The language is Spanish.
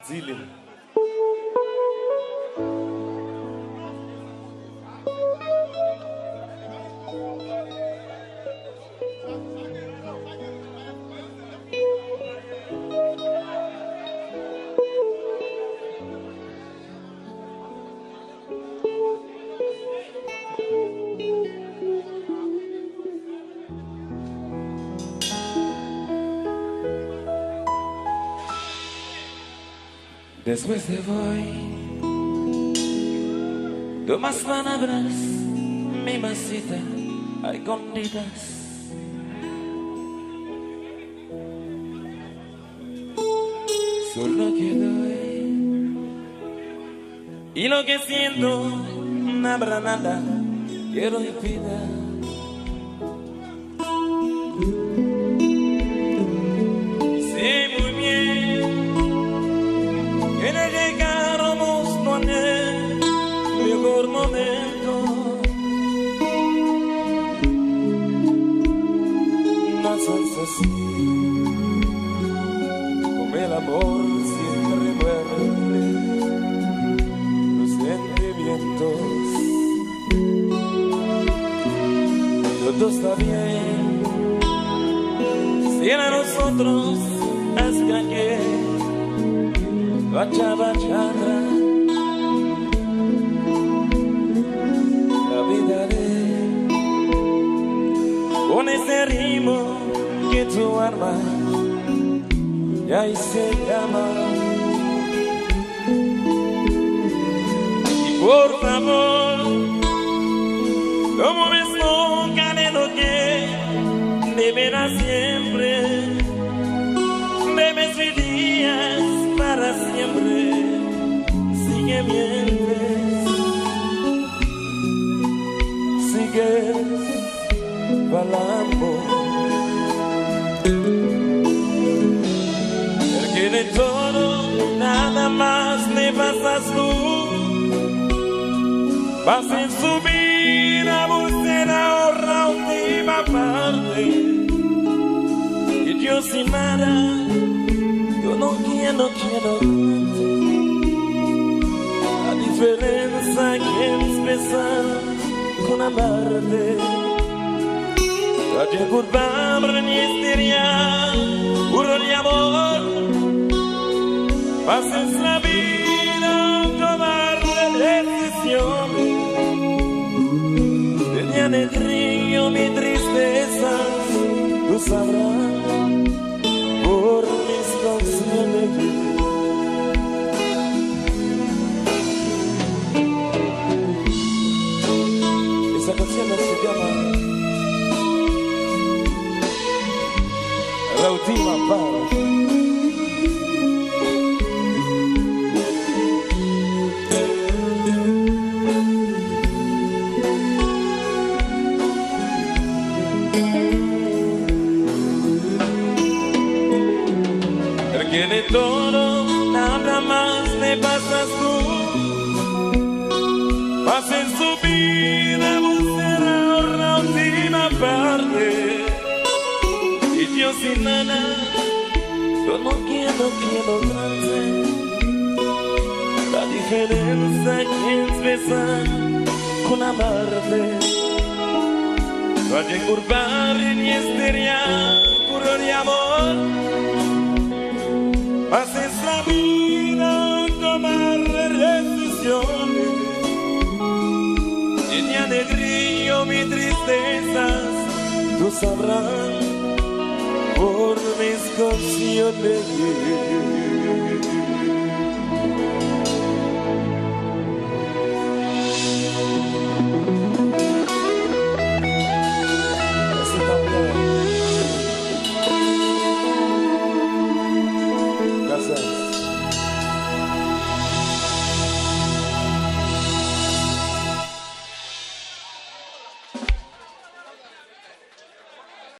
Dile. Después te voy, tomas palabras, mi masita, a escondidas. Solo que doy y lo que siento, no habrá nada, quiero y pida. Momento no es así como el amor siempre muerde los sentimientos. Todo está bien si era nosotros hasta que bacha bachara. Con ese ritmo que tu arma ya ahí se llama. Y por favor, como ves nunca de lo que deberá siempre, debes vivías para siempre, sigue mientes, sigue balando, porque de todo nada más le pasas tú. Vas en subir a buscar ahora última parte, y yo sin nada, yo no quiero la diferencia que es empezar con amarte. Raja kurban bernisteria, puro de amor. Pases la vida a tomar decisiones. Tenía de río mi tristeza, tú sabrás por mis canciones. Esa canción se llama La última parte. Porque de todo nada más le pasas tú. Vas en su vida a buscar la última parte. Yo sin nada, yo no quiero grande. La diferencia que es besar con amarte. Raja kurban bernisteria, puro de amor. Pases la vida a tomar decisiones. Llena de brillo mi tristezas, tú sabrás por mis canciones.